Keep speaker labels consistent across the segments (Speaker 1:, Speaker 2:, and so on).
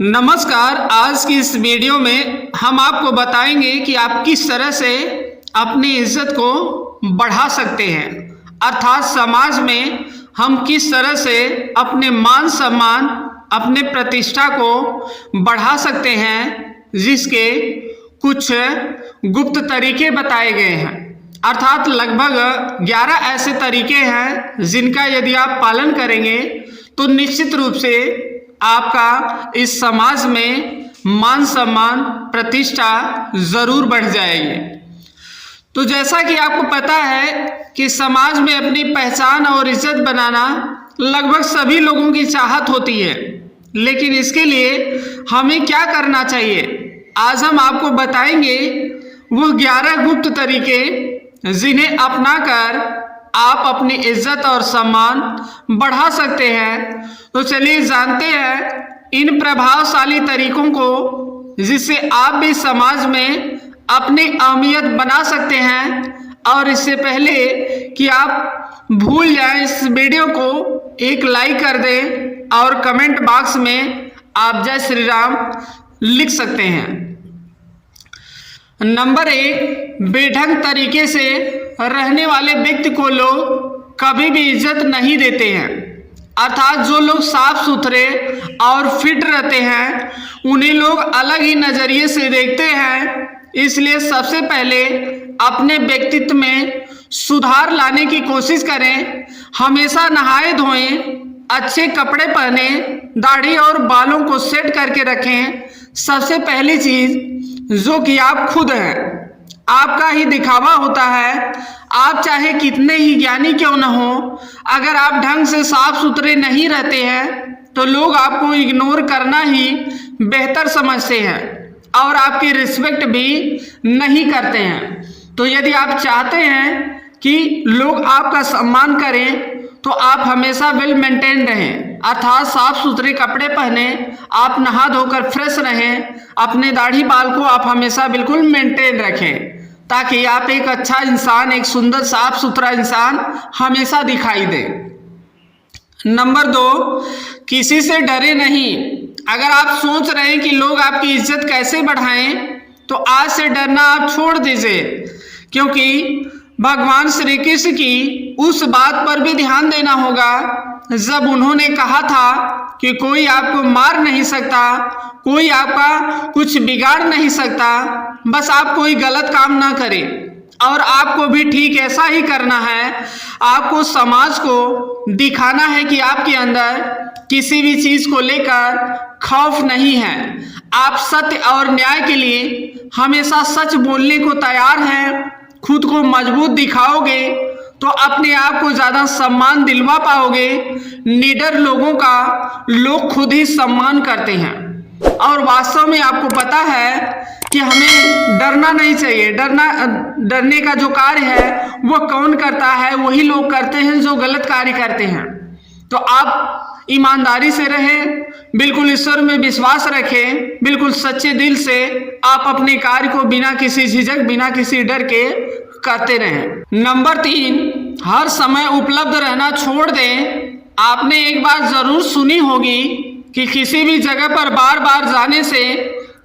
Speaker 1: नमस्कार। आज की इस वीडियो में हम आपको बताएंगे कि आप किस तरह से अपनी इज्जत को बढ़ा सकते हैं, अर्थात समाज में हम किस तरह से अपने मान सम्मान, अपने प्रतिष्ठा को बढ़ा सकते हैं, जिसके कुछ गुप्त तरीके बताए गए हैं। अर्थात लगभग 11 ऐसे तरीके हैं जिनका यदि आप पालन करेंगे तो निश्चित रूप से आपका इस समाज में मान सम्मान, प्रतिष्ठा जरूर बढ़ जाएगी। तो जैसा कि आपको पता है कि समाज में अपनी पहचान और इज्जत बनाना लगभग सभी लोगों की चाहत होती है, लेकिन इसके लिए हमें क्या करना चाहिए, आज हम आपको बताएंगे वो 11 गुप्त तरीके जिन्हें अपनाकर आप अपनी इज्जत और सम्मान बढ़ा सकते हैं। तो चलिए जानते हैं इन प्रभावशाली तरीकों को, जिससे आप भी समाज में अपनी अहमियत बना सकते हैं। और इससे पहले कि आप भूल जाएं, इस वीडियो को एक लाइक कर दें और कमेंट बॉक्स में आप जय श्री राम लिख सकते हैं। नंबर 1, बेढंग तरीके से रहने वाले व्यक्ति को लोग कभी भी इज्जत नहीं देते हैं। अर्थात जो लोग साफ सुथरे और फिट रहते हैं उन्हें लोग अलग ही नजरिए से देखते हैं। इसलिए सबसे पहले अपने व्यक्तित्व में सुधार लाने की कोशिश करें। हमेशा नहाए धोएं, अच्छे कपड़े पहने, दाढ़ी और बालों को सेट करके रखें। सबसे पहली चीज जो कि आप खुद हैं, आपका ही दिखावा होता है। आप चाहे कितने ही ज्ञानी क्यों न हो, अगर आप ढंग से साफ सुथरे नहीं रहते हैं तो लोग आपको इग्नोर करना ही बेहतर समझते हैं और आपकी रिस्पेक्ट भी नहीं करते हैं। तो यदि आप चाहते हैं कि लोग आपका सम्मान करें तो आप हमेशा वेल मेंटेन रहें, अर्थात साफ सुथरे कपड़े पहने, आप नहा धोकर फ्रेश रहें, अपने दाढ़ी बाल को आप हमेशा बिल्कुल मेंटेन रखें, ताकि आप एक अच्छा इंसान, एक सुंदर साफ सुथरा इंसान हमेशा दिखाई दे। नंबर 2, किसी से डरे नहीं। अगर आप सोच रहे हैं कि लोग आपकी इज्जत कैसे बढ़ाएं, तो आज से डरना आप छोड़ दीजिए, क्योंकि भगवान श्री कृष्ण की उस बात पर भी ध्यान देना होगा जब उन्होंने कहा था कि कोई आपको मार नहीं सकता, कोई आपका कुछ बिगाड़ नहीं सकता, बस आप कोई गलत काम ना करें। और आपको भी ठीक ऐसा ही करना है। आपको समाज को दिखाना है कि आपके अंदर किसी भी चीज को लेकर खौफ नहीं है। आप सत्य और न्याय के लिए हमेशा सच बोलने को तैयार हैं। खुद को मजबूत दिखाओगे तो अपने आप को ज्यादा सम्मान दिलवा पाओगे। निडर लोगों का लोग खुद ही सम्मान करते हैं। और वास्तव में आपको पता है कि हमें डरना नहीं चाहिए। डरने का जो कार्य है वो कौन करता है, वही लोग करते हैं जो गलत कार्य करते हैं। तो आप ईमानदारी से रहें, बिल्कुल ईश्वर में विश्वास रखें, बिल्कुल सच्चे दिल से आप अपने कार्य को बिना किसी झिझक, बिना किसी डर के करते रहें। नंबर 3, हर समय उपलब्ध रहना छोड़ दें। आपने एक बात जरूर सुनी होगी कि किसी भी जगह पर बार बार जाने से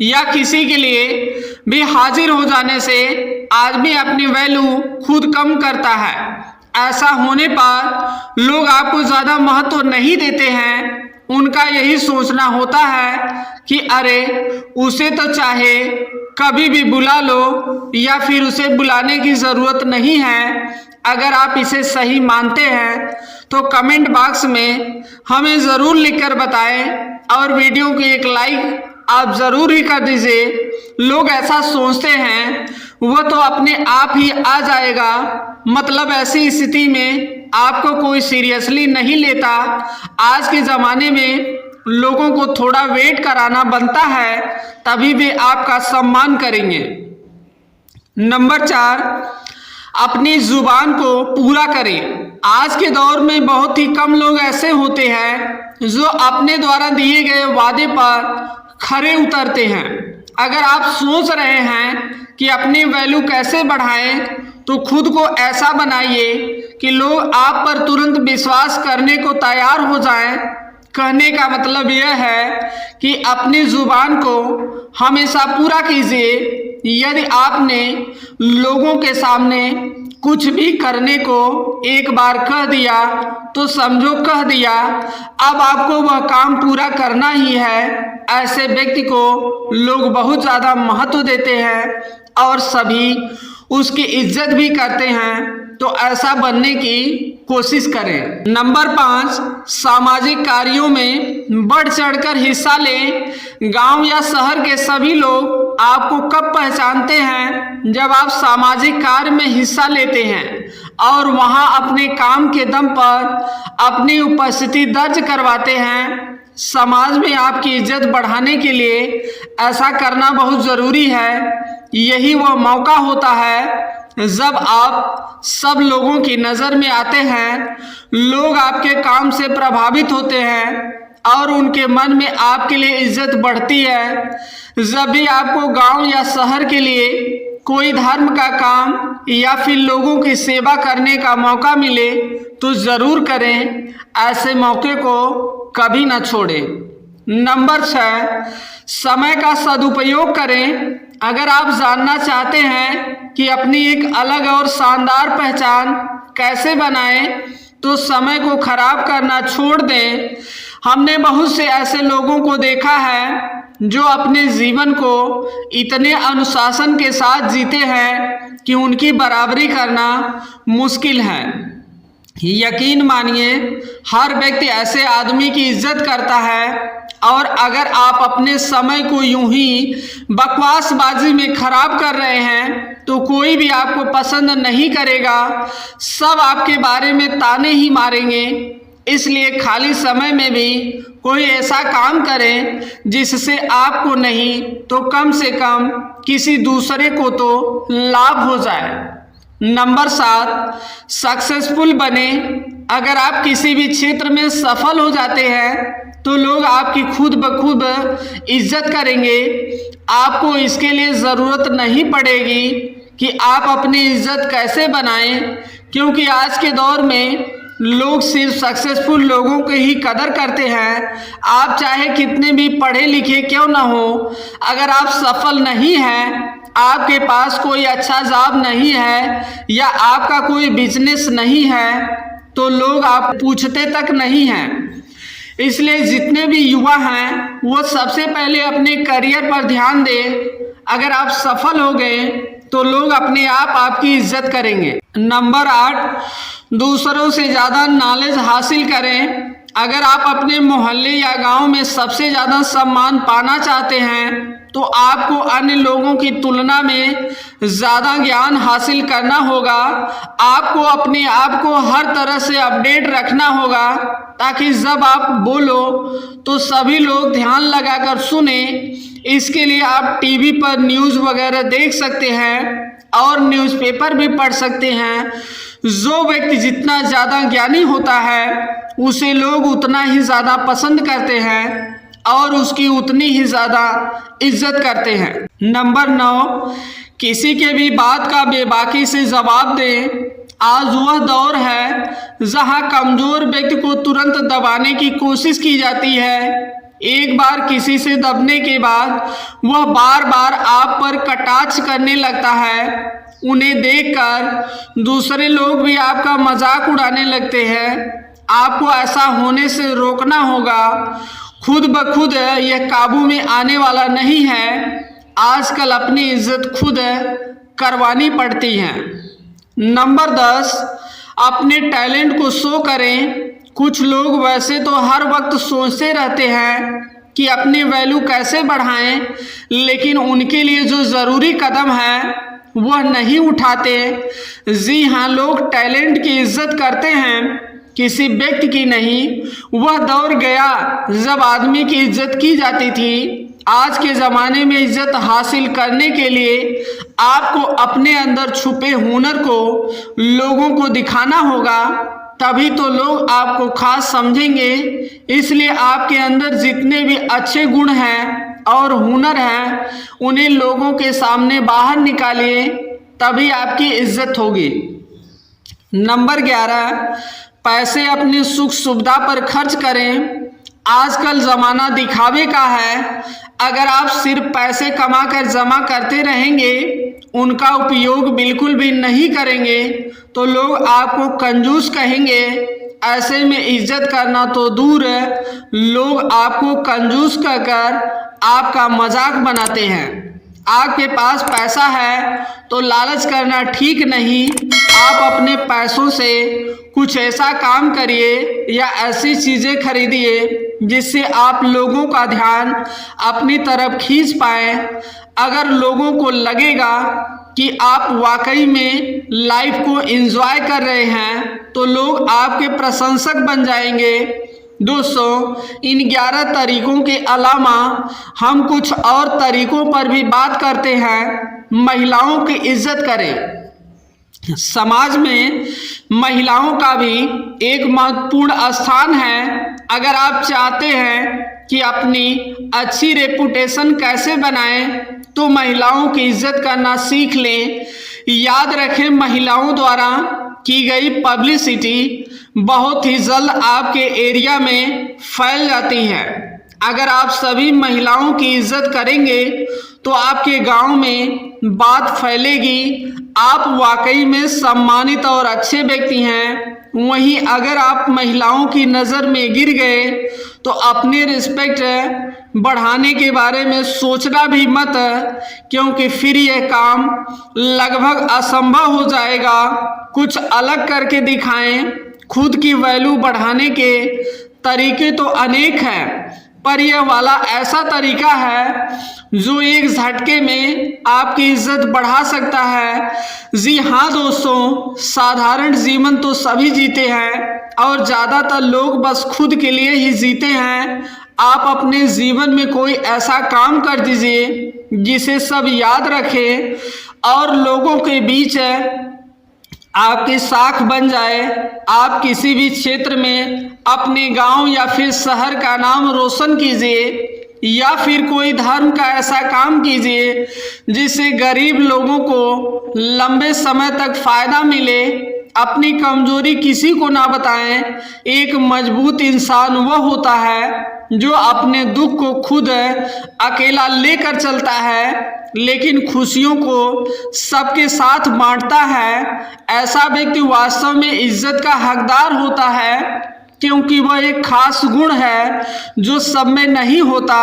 Speaker 1: या किसी के लिए भी हाजिर हो जाने से आदमी अपनी वैल्यू खुद कम करता है। ऐसा होने पर लोग आपको ज्यादा महत्व नहीं देते हैं। उनका यही सोचना होता है कि अरे उसे तो चाहे कभी भी बुला लो, या फिर उसे बुलाने की जरूरत नहीं है। अगर आप इसे सही मानते हैं तो कमेंट बॉक्स में हमें जरूर लिखकर बताएं और वीडियो को एक लाइक आप जरूर ही कर दीजिए। लोग ऐसा सोचते हैं वो तो अपने आप ही आ जाएगा, मतलब ऐसी स्थिति में आपको कोई सीरियसली नहीं लेता। आज के ज़माने में लोगों को थोड़ा वेट कराना बनता है, तभी वे आपका सम्मान करेंगे। नंबर 4, अपनी जुबान को पूरा करें। आज के दौर में बहुत ही कम लोग ऐसे होते हैं जो अपने द्वारा दिए गए वादे पर खरे उतरते हैं। अगर आप सोच रहे हैं कि अपनी वैल्यू कैसे बढ़ाएं, तो खुद को ऐसा बनाइए कि लोग आप पर तुरंत विश्वास करने को तैयार हो जाएं। कहने का मतलब यह है कि अपनी जुबान को हमेशा पूरा कीजिए। यदि आपने लोगों के सामने कुछ भी करने को एक बार कह दिया तो समझो कह दिया, अब आपको वह काम पूरा करना ही है। ऐसे व्यक्ति को लोग बहुत ज़्यादा महत्व देते हैं और सभी उसकी इज्जत भी करते हैं, तो ऐसा बनने की कोशिश करें। नंबर 5, सामाजिक कार्यों में बढ़ चढ़कर हिस्सा लें। गांव या शहर के सभी लोग आपको कब पहचानते हैं? जब आप सामाजिक कार्य में हिस्सा लेते हैं और वहां अपने काम के दम पर अपनी उपस्थिति दर्ज करवाते हैं। समाज में आपकी इज्जत बढ़ाने के लिए ऐसा करना बहुत ज़रूरी है। यही वह मौका होता है जब आप सब लोगों की नज़र में आते हैं, लोग आपके काम से प्रभावित होते हैं और उनके मन में आपके लिए इज्जत बढ़ती है। जब भी आपको गांव या शहर के लिए कोई धर्म का काम या फिर लोगों की सेवा करने का मौका मिले तो ज़रूर करें। ऐसे मौके को कभी न छोड़ें। नंबर 6, समय का सदुपयोग करें। अगर आप जानना चाहते हैं कि अपनी एक अलग और शानदार पहचान कैसे बनाएं, तो समय को खराब करना छोड़ दें। हमने बहुत से ऐसे लोगों को देखा है जो अपने जीवन को इतने अनुशासन के साथ जीते हैं कि उनकी बराबरी करना मुश्किल है। यकीन मानिए, हर व्यक्ति ऐसे आदमी की इज्जत करता है और अगर आप अपने समय को यूं ही बकवासबाजी में खराब कर रहे हैं तो कोई भी आपको पसंद नहीं करेगा। सब आपके बारे में ताने ही मारेंगे। इसलिए खाली समय में भी कोई ऐसा काम करें जिससे आपको नहीं तो कम से कम किसी दूसरे को तो लाभ हो जाए। नंबर 7, सक्सेसफुल बने। अगर आप किसी भी क्षेत्र में सफल हो जाते हैं तो लोग आपकी खुद ब खुद इज्जत करेंगे। आपको इसके लिए ज़रूरत नहीं पड़ेगी कि आप अपनी इज्जत कैसे बनाएं, क्योंकि आज के दौर में लोग सिर्फ सक्सेसफुल लोगों की ही कदर करते हैं। आप चाहे कितने भी पढ़े लिखे क्यों ना हो, अगर आप सफल नहीं हैं, आपके पास कोई अच्छा जॉब नहीं है या आपका कोई बिजनेस नहीं है, तो लोग आप पूछते तक नहीं हैं। इसलिए जितने भी युवा हैं वो सबसे पहले अपने करियर पर ध्यान दें। अगर आप सफल हो गए तो लोग अपने आप आपकी इज्जत करेंगे। नंबर 8, दूसरों से ज़्यादा नॉलेज हासिल करें। अगर आप अपने मोहल्ले या गांव में सबसे ज़्यादा सम्मान पाना चाहते हैं तो आपको अन्य लोगों की तुलना में ज़्यादा ज्ञान हासिल करना होगा। आपको अपने आप को हर तरह से अपडेट रखना होगा ताकि जब आप बोलो तो सभी लोग ध्यान लगाकर सुने। इसके लिए आप टीवी पर न्यूज़ वगैरह देख सकते हैं और न्यूज़पेपर भी पढ़ सकते हैं। जो व्यक्ति जितना ज़्यादा ज्ञानी होता है उसे लोग उतना ही ज़्यादा पसंद करते हैं और उसकी उतनी ही ज़्यादा इज्जत करते हैं। नंबर 9, किसी के भी बात का बेबाकी से जवाब दें। आज वह दौर है जहां कमज़ोर व्यक्ति को तुरंत दबाने की कोशिश की जाती है। एक बार किसी से दबने के बाद वह बार बार आप पर कटाक्ष करने लगता है। उन्हें देखकर दूसरे लोग भी आपका मजाक उड़ाने लगते हैं। आपको ऐसा होने से रोकना होगा। खुद ब खुद यह काबू में आने वाला नहीं है। आजकल अपनी इज्जत खुद करवानी पड़ती है। नंबर 10, अपने टैलेंट को शो करें। कुछ लोग वैसे तो हर वक्त सोचते रहते हैं कि अपनी वैल्यू कैसे बढ़ाएं, लेकिन उनके लिए जो ज़रूरी कदम है वह नहीं उठाते। जी हाँ, लोग टैलेंट की इज्जत करते हैं, किसी व्यक्ति की नहीं। वह दौर गया जब आदमी की इज्जत की जाती थी। आज के ज़माने में इज्जत हासिल करने के लिए आपको अपने अंदर छुपे हुनर को लोगों को दिखाना होगा, तभी तो लोग आपको खास समझेंगे। इसलिए आपके अंदर जितने भी अच्छे गुण हैं और हुनर हैं उन्हें लोगों के सामने बाहर निकालिए, तभी आपकी इज्जत होगी। नंबर 11, पैसे अपनी सुख सुविधा पर खर्च करें। आजकल ज़माना दिखावे का है। अगर आप सिर्फ पैसे कमा कर जमा करते रहेंगे, उनका उपयोग बिल्कुल भी नहीं करेंगे, तो लोग आपको कंजूस कहेंगे। ऐसे में इज्जत करना तो दूर है, लोग आपको कंजूस कहकर आपका मजाक बनाते हैं। आपके पास पैसा है तो लालच करना ठीक नहीं। आप अपने पैसों से कुछ ऐसा काम करिए या ऐसी चीज़ें खरीदिए जिससे आप लोगों का ध्यान अपनी तरफ खींच पाए। अगर लोगों को लगेगा कि आप वाकई में लाइफ को एंजॉय कर रहे हैं तो लोग आपके प्रशंसक बन जाएंगे। दोस्तों, इन 11 तरीकों के अलावा हम कुछ और तरीकों पर भी बात करते हैं। महिलाओं की इज्जत करें। समाज में महिलाओं का भी एक महत्वपूर्ण स्थान है। अगर आप चाहते हैं कि अपनी अच्छी रेपुटेशन कैसे बनाएं, तो महिलाओं की इज्जत करना सीख लें। याद रखें, महिलाओं द्वारा की गई पब्लिसिटी बहुत ही जल्द आपके एरिया में फैल जाती है। अगर आप सभी महिलाओं की इज्जत करेंगे तो आपके गांव में बात फैलेगी, आप वाकई में सम्मानित और अच्छे व्यक्ति हैं। वहीं अगर आप महिलाओं की नज़र में गिर गए तो अपने रिस्पेक्ट बढ़ाने के बारे में सोचना भी मत, क्योंकि फिर यह काम लगभग असंभव हो जाएगा। कुछ अलग करके दिखाएं। खुद की वैल्यू बढ़ाने के तरीके तो अनेक हैं, पर यह वाला ऐसा तरीका है जो एक झटके में आपकी इज्जत बढ़ा सकता है। जी हाँ दोस्तों, साधारण जीवन तो सभी जीते हैं और ज़्यादातर लोग बस खुद के लिए ही जीते हैं। आप अपने जीवन में कोई ऐसा काम कर दीजिए जिसे सब याद रखें और लोगों के बीच आपकी साख बन जाए। आप किसी भी क्षेत्र में अपने गांव या फिर शहर का नाम रोशन कीजिए, या फिर कोई धर्म का ऐसा काम कीजिए जिससे गरीब लोगों को लंबे समय तक फायदा मिले। अपनी कमजोरी किसी को ना बताएं। एक मजबूत इंसान वह होता है जो अपने दुख को खुद अकेला लेकर चलता है, लेकिन खुशियों को सबके साथ बांटता है। ऐसा व्यक्ति वास्तव में इज्जत का हकदार होता है, क्योंकि वह एक खास गुण है जो सब में नहीं होता।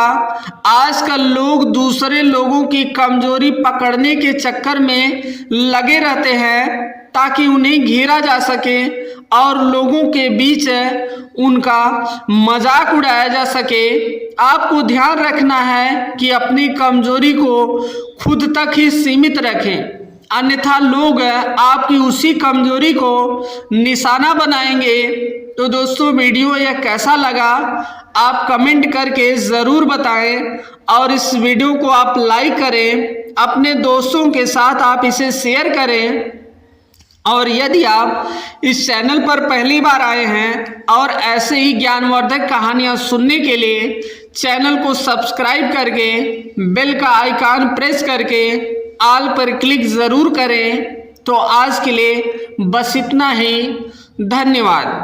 Speaker 1: आजकल लोग दूसरे लोगों की कमजोरी पकड़ने के चक्कर में लगे रहते हैं ताकि उन्हें घेरा जा सके और लोगों के बीच उनका मजाक उड़ाया जा सके। आपको ध्यान रखना है कि अपनी कमजोरी को खुद तक ही सीमित रखें, अन्यथा लोग आपकी उसी कमजोरी को निशाना बनाएंगे। तो दोस्तों, वीडियो यह कैसा लगा आप कमेंट करके ज़रूर बताएं और इस वीडियो को आप लाइक करें, अपने दोस्तों के साथ आप इसे शेयर करें। और यदि आप इस चैनल पर पहली बार आए हैं और ऐसे ही ज्ञानवर्धक कहानियाँ सुनने के लिए चैनल को सब्सक्राइब करके बेल का आइकॉन प्रेस करके ऑल पर क्लिक ज़रूर करें। तो आज के लिए बस इतना ही। धन्यवाद।